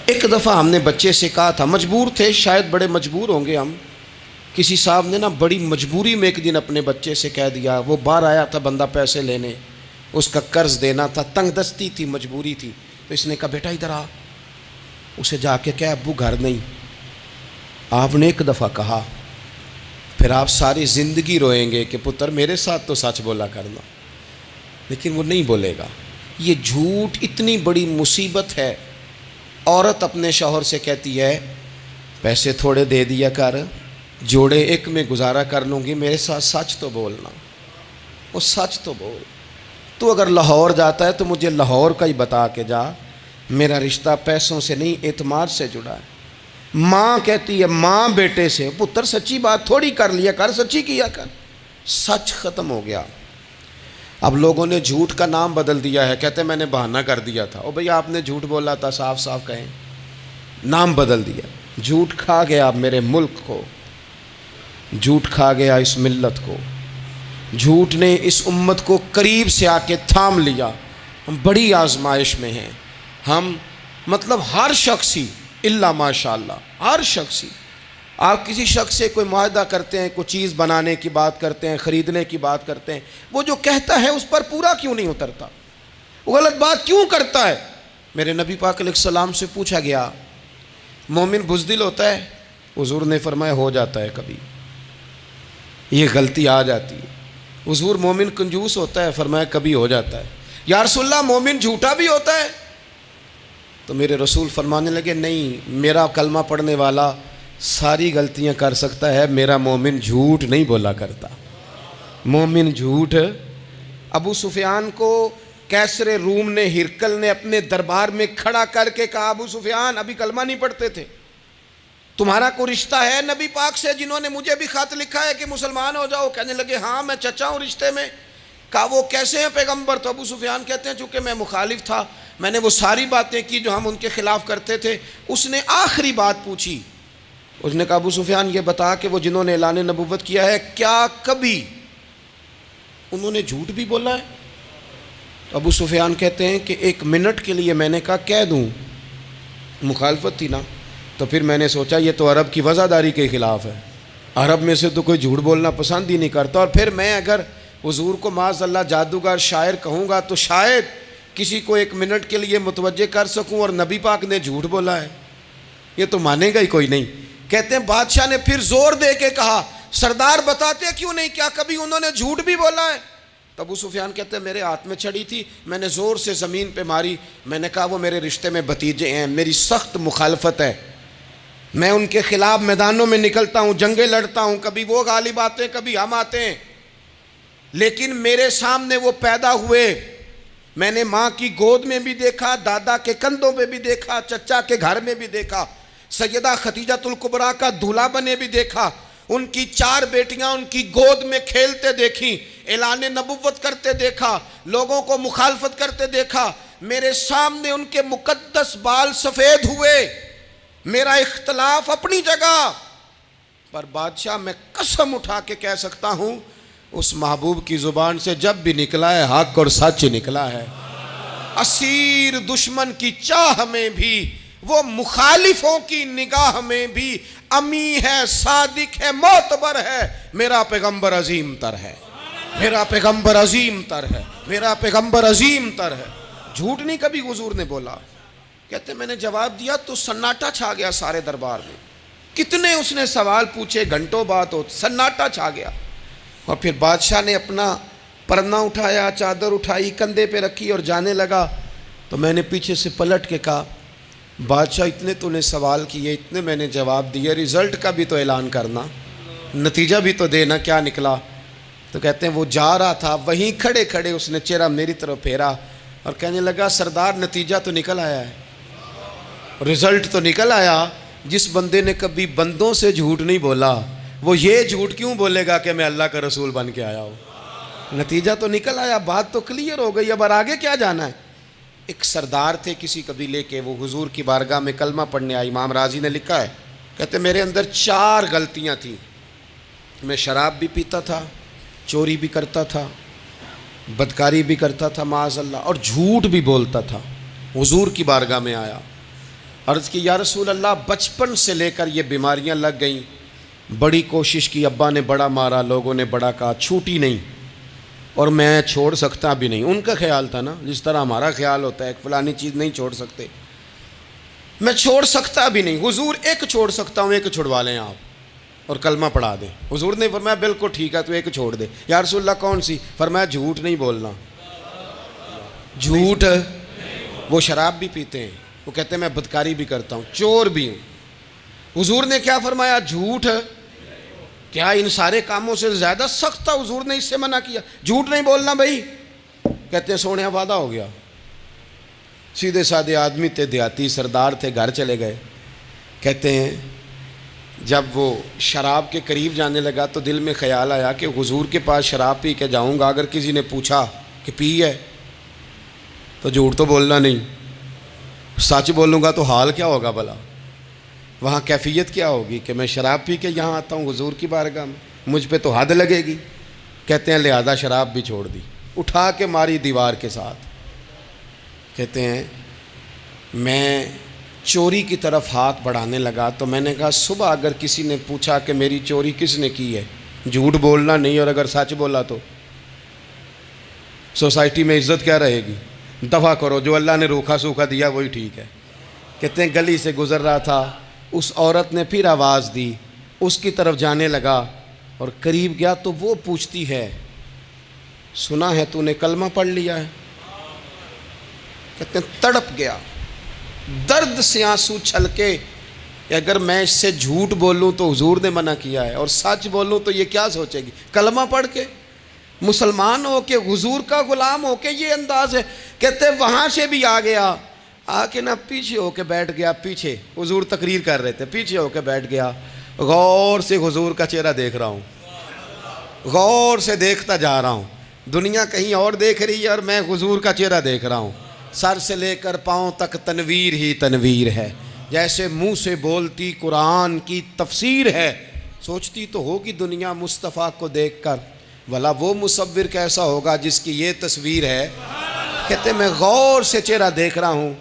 Speaker 1: ایک دفعہ ہم نے بچے سے کہا تھا، مجبور تھے، شاید بڑے مجبور ہوں گے ہم، کسی صاحب نے نا بڑی مجبوری میں ایک دن اپنے بچے سے کہہ دیا، وہ باہر آیا تھا بندہ پیسے لینے، اس کا قرض دینا تھا، تنگ دستی تھی، مجبوری تھی، تو اس نے کہا بیٹا ادھر آ، اسے جا کے کہا ابو گھر نہیں۔ آپ نے ایک دفعہ کہا، پھر آپ ساری زندگی روئیں گے کہ پتر میرے ساتھ تو سچ بولا کرنا، لیکن وہ نہیں بولے گا۔ یہ جھوٹ اتنی بڑی مصیبت ہے۔ عورت اپنے شوہر سے کہتی ہے پیسے تھوڑے دے دیا کر، جوڑے ایک میں گزارا کر لوں گی، میرے ساتھ سچ تو بولنا۔ وہ سچ تو بول، تو اگر لاہور جاتا ہے تو مجھے لاہور کا ہی بتا کے جا، میرا رشتہ پیسوں سے نہیں اعتماد سے جڑا ہے۔ ماں کہتی ہے ماں بیٹے سے، پتر سچی بات تھوڑی کر لیا کر، سچی کیا کر۔ سچ ختم ہو گیا۔ اب لوگوں نے جھوٹ کا نام بدل دیا ہے، کہتے ہیں میں نے بہانہ کر دیا تھا۔ او بھئی آپ نے جھوٹ بولا تھا، صاف صاف کہیں، نام بدل دیا۔ جھوٹ کھا گیا میرے ملک کو، جھوٹ کھا گیا اس ملت کو، جھوٹ نے اس امت کو قریب سے آ کے تھام لیا۔ ہم بڑی آزمائش میں ہیں، ہم مطلب ہر شخص ہی الا ماشاءاللہ، ہر شخص ہی، آپ کسی شخص سے کوئی معاہدہ کرتے ہیں، کوئی چیز بنانے کی بات کرتے ہیں، خریدنے کی بات کرتے ہیں، وہ جو کہتا ہے اس پر پورا کیوں نہیں اترتا؟ وہ غلط بات کیوں کرتا ہے؟ میرے نبی پاک علیہ السلام سے پوچھا گیا مومن بزدل ہوتا ہے؟ حضور نے فرمایا ہو جاتا ہے، کبھی یہ غلطی آ جاتی ہے۔ حضور مومن کنجوس ہوتا ہے؟ فرمایا کبھی ہو جاتا ہے۔ یا رسول اللہ مومن جھوٹا بھی ہوتا ہے؟ تو میرے رسول فرمانے لگے نہیں، میرا کلمہ پڑھنے والا ساری غلطیاں کر سکتا ہے، میرا مومن جھوٹ نہیں بولا کرتا۔ مومن جھوٹ، ابو سفیان کو کیسر روم نے، ہرقل نے اپنے دربار میں کھڑا کر کے کہا ابو سفیان ابھی کلمہ نہیں پڑھتے تھے، تمہارا کوئی رشتہ ہے نبی پاک سے جنہوں نے مجھے بھی خط لکھا ہے کہ مسلمان ہو جاؤ؟ کہنے لگے ہاں میں چچا ہوں رشتے میں۔ کہا وہ کیسے ہیں پیغمبر؟ تو ابو سفیان کہتے ہیں چونکہ میں مخالف تھا میں نے وہ ساری باتیں کی جو ہم ان کے خلاف کرتے تھے. اس نے آخری بات پوچھی. اس نے کہا ابو سفیان یہ بتا کہ وہ جنہوں نے اعلان نبوت کیا ہے کیا کبھی انہوں نے جھوٹ بھی بولا ہے؟ ابو سفیان کہتے ہیں کہ 1 منٹ کے لیے میں نے کہا کہہ دوں. مخالفت تھی نا. تو پھر میں نے سوچا یہ تو عرب کی وزاداری کے خلاف ہے. عرب میں سے تو کوئی جھوٹ بولنا پسند ہی نہیں کرتا. اور پھر میں اگر حضور کو معاذ اللہ جادوگر شاعر کہوں گا تو شاید کسی کو 1 منٹ کے لیے متوجہ کر سکوں, اور نبی پاک نے جھوٹ بولا ہے, یہ تو مانے گا ہی کوئی نہیں. کہتے ہیں بادشاہ نے پھر زور دے کے کہا سردار بتاتے کیوں نہیں, کیا کبھی انہوں نے جھوٹ بھی بولا ہے؟ تو ابو سفیان کہتے ہیں میرے ہاتھ میں چھڑی تھی, میں نے زور سے زمین پہ ماری. میں نے کہا وہ میرے رشتے میں بھتیجے ہیں, میری سخت مخالفت ہے, میں ان کے خلاف میدانوں میں نکلتا ہوں, جنگیں لڑتا ہوں, کبھی وہ غالب آتے ہیں کبھی ہم آتے ہیں, لیکن میرے سامنے وہ پیدا ہوئے. میں نے ماں کی گود میں بھی دیکھا, دادا کے کندھوں پہ بھی دیکھا, چچا کے گھر میں بھی دیکھا, سیدہ خدیجۃ الکبریٰ کا دولہا بنے بھی دیکھا, ان کی 4 بیٹیاں ان کی گود میں کھیلتے دیکھیں, اعلان نبوت کرتے دیکھا, لوگوں کو مخالفت کرتے دیکھا. میرے سامنے ان کے مقدس بال سفید ہوئے. میرا اختلاف اپنی جگہ, پر بادشاہ میں قسم اٹھا کے کہہ سکتا ہوں اس محبوب کی زبان سے جب بھی نکلا ہے حق اور سچ نکلا ہے. اسیر دشمن کی چاہ میں بھی, وہ مخالفوں کی نگاہ میں بھی امی ہے, صادق ہے, معتبر ہے. میرا پیغمبر عظیم تر ہے, میرا پیغمبر عظیم تر ہے, میرا پیغمبر عظیم تر ہے. جھوٹ نہیں کبھی حضور نے بولا. کہتے میں نے جواب دیا تو سناٹا چھا گیا سارے دربار میں. کتنے اس نے سوال پوچھے, گھنٹوں بات ہو, سناٹا چھا گیا. اور پھر بادشاہ نے اپنا پرنا اٹھایا, چادر اٹھائی, کندھے پہ رکھی اور جانے لگا. تو میں نے پیچھے سے پلٹ کے کہا بادشاہ اتنے تو نے سوال کیے, اتنے میں نے جواب دیے, رزلٹ کا بھی تو اعلان کرنا, نتیجہ بھی تو دینا, کیا نکلا؟ تو کہتے ہیں وہ جا رہا تھا, وہیں کھڑے کھڑے اس نے چہرہ میری طرف پھیرا اور کہنے لگا سردار نتیجہ تو نکل آیا ہے, رزلٹ تو نکل آیا. جس بندے نے کبھی بندوں سے جھوٹ نہیں بولا وہ یہ جھوٹ کیوں بولے گا کہ میں اللہ کا رسول بن کے آیا ہوں؟ نتیجہ تو نکل آیا, بات تو کلیئر ہو گئی, اب آگے کیا جانا ہے؟ ایک سردار تھے کسی قبیلے کے, وہ حضور کی بارگاہ میں کلمہ پڑھنے آئے. امام راضی نے لکھا ہے, کہتے میرے اندر 4 غلطیاں تھیں. میں شراب بھی پیتا تھا, چوری بھی کرتا تھا, بدکاری بھی کرتا تھا معاذ اللہ, اور جھوٹ بھی بولتا تھا. حضور کی بارگاہ میں آیا, عرض کی یا رسول اللہ بچپن سے لے کر یہ بیماریاں لگ گئیں, بڑی کوشش کی, ابا نے بڑا مارا, لوگوں نے بڑا کہا, چھوٹی نہیں, اور میں چھوڑ سکتا بھی نہیں. ان کا خیال تھا نا جس طرح ہمارا خیال ہوتا ہے کہ فلانی چیز نہیں چھوڑ سکتے, میں چھوڑ سکتا بھی نہیں. حضور ایک چھوڑ سکتا ہوں, ایک چھڑوا لیں آپ اور کلمہ پڑھا دیں. حضور نے فرمایا بالکل ٹھیک ہے, تو ایک چھوڑ دے. یا رسول اللہ کون سی؟ فرمایا جھوٹ نہیں بولنا. جھوٹ, وہ شراب بھی پیتے ہیں, وہ کہتے ہیں میں بدکاری بھی کرتا ہوں, چور بھی ہوں. حضور نے کیا فرمایا؟ جھوٹ. کیا ان سارے کاموں سے زیادہ سخت تھا حضور نے اس سے منع کیا؟ جھوٹ نہیں بولنا بھائی. کہتے ہیں سونے وعدہ ہو گیا. سیدھے سادے آدمی تھے, دیہاتی سردار تھے, گھر چلے گئے. کہتے ہیں جب وہ شراب کے قریب جانے لگا تو دل میں خیال آیا کہ حضور کے پاس شراب پی کے جاؤں گا, اگر کسی نے پوچھا کہ پی ہے تو جھوٹ تو بولنا نہیں, سچ بولوں گا تو حال کیا ہوگا بھلا, وہاں کیفیت کیا ہوگی کہ میں شراب پی کے یہاں آتا ہوں حضور کی بارگاہ میں, مجھ پہ تو حد لگے گی. کہتے ہیں لہذا شراب بھی چھوڑ دی, اٹھا کے ماری دیوار کے ساتھ. کہتے ہیں میں چوری کی طرف ہاتھ بڑھانے لگا تو میں نے کہا صبح اگر کسی نے پوچھا کہ میری چوری کس نے کی ہے, جھوٹ بولنا نہیں, اور اگر سچ بولا تو سوسائٹی میں عزت کیا رہے گی؟ دفع کرو, جو اللہ نے روکھا سوکھا دیا وہی ٹھیک ہے. کہتے ہیں گلی سے گزر رہا تھا, اس عورت نے پھر آواز دی, اس کی طرف جانے لگا اور قریب گیا تو وہ پوچھتی ہے سنا ہے تو نے کلمہ پڑھ لیا ہے؟ کہتے ہیں تڑپ گیا, درد سے آنسو چھلکے, اگر میں اس سے جھوٹ بولوں تو حضور نے منع کیا ہے, اور سچ بولوں تو یہ کیا سوچے گی؟ کلمہ پڑھ کے مسلمان ہو کے حضور کا غلام ہو کے یہ انداز ہے. کہتے وہاں سے بھی آ گیا, آ کے نہ پیچھے ہو کے بیٹھ گیا, پیچھے حضور تقریر کر رہے تھے, پیچھے ہو کے بیٹھ گیا. غور سے حضور کا چہرہ دیکھ رہا ہوں, غور سے دیکھتا جا رہا ہوں. دنیا کہیں اور دیکھ رہی ہے اور میں حضور کا چہرہ دیکھ رہا ہوں. سر سے لے کر پاؤں تک تنویر ہی تنویر ہے، جیسے منہ سے بولتی قرآن کی تفسیر ہے۔ سوچتی تو ہوگی دنیا مصطفیٰ کو دیکھ کر، بھلا وہ مصور کیسا ہوگا جس کی یہ تصویر ہے۔ کہتے میں غور سے چہرہ دیکھ رہا ہوں،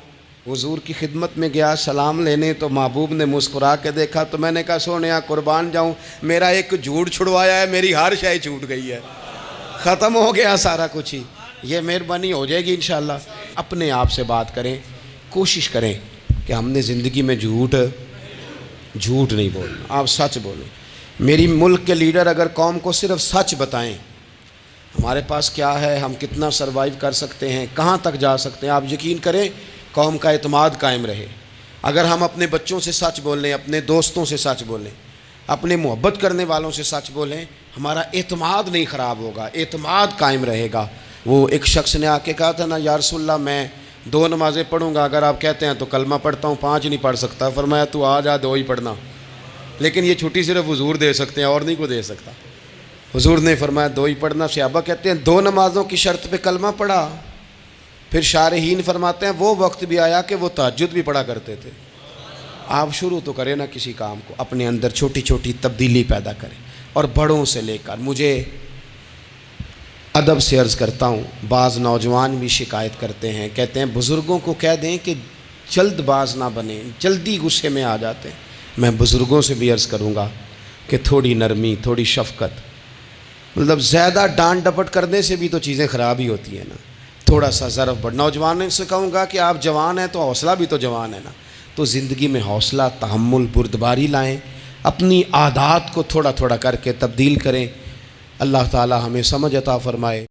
Speaker 1: حضور کی خدمت میں گیا سلام لینے تو محبوب نے مسکرا کے دیکھا تو میں نے کہا سونیا قربان جاؤں، میرا ایک جھوٹ چھڑوایا ہے، میری ہر شے چھوٹ گئی ہے، ختم ہو گیا سارا کچھ ہی۔ یہ مہربانی ہو جائے گی انشاءاللہ۔ اپنے آپ سے بات کریں، کوشش کریں کہ ہم نے زندگی میں جھوٹ نہیں بولنا، آپ سچ بولیں۔ میری ملک کے لیڈر اگر قوم کو صرف سچ بتائیں، ہمارے پاس کیا ہے، ہم کتنا سروائیو کر سکتے ہیں، کہاں تک جا سکتے ہیں، آپ یقین کریں قوم کا اعتماد قائم رہے۔ اگر ہم اپنے بچوں سے سچ بولیں، اپنے دوستوں سے سچ بولیں، اپنے محبت کرنے والوں سے سچ بولیں، ہمارا اعتماد نہیں خراب ہوگا، اعتماد قائم رہے گا۔ وہ ایک شخص نے آ کے کہا تھا نا، یا رسول اللہ میں 2 نمازیں پڑھوں گا، اگر آپ کہتے ہیں تو کلمہ پڑھتا ہوں، 5 نہیں پڑھ سکتا۔ فرمایا تو آ جا 2 ہی پڑھنا، لیکن یہ چھٹی صرف حضور دے سکتے ہیں اور نہیں کو دے سکتا۔ حضور نے فرمایا 2 ہی پڑھنا۔ صحابہ کہتے ہیں 2 نمازوں کی شرط پہ کلمہ پڑھا۔ پھر شارحین فرماتے ہیں وہ وقت بھی آیا کہ وہ تہجد بھی پڑھا کرتے تھے۔ آپ شروع تو کریں نا کسی کام کو، اپنے اندر چھوٹی چھوٹی تبدیلی پیدا کریں، اور بڑوں سے لے کر، مجھے ادب سے عرض کرتا ہوں، بعض نوجوان بھی شکایت کرتے ہیں، کہتے ہیں بزرگوں کو کہہ دیں کہ جلد باز نہ بنیں، جلدی غصے میں آ جاتے ہیں۔ میں بزرگوں سے بھی عرض کروں گا کہ تھوڑی نرمی، تھوڑی شفقت، مطلب زیادہ ڈانٹ ڈپٹ کرنے سے بھی تو چیزیں خراب ہی ہوتی ہیں نا، تھوڑا سا ظرف بڑھ۔ نوجوانوں سے کہوں گا کہ آپ جوان ہیں تو حوصلہ بھی تو جوان ہے نا، تو زندگی میں حوصلہ، تحمل، بردباری لائیں، اپنی عادات کو تھوڑا تھوڑا کر کے تبدیل کریں۔ اللہ تعالی ہمیں سمجھ عطا فرمائے۔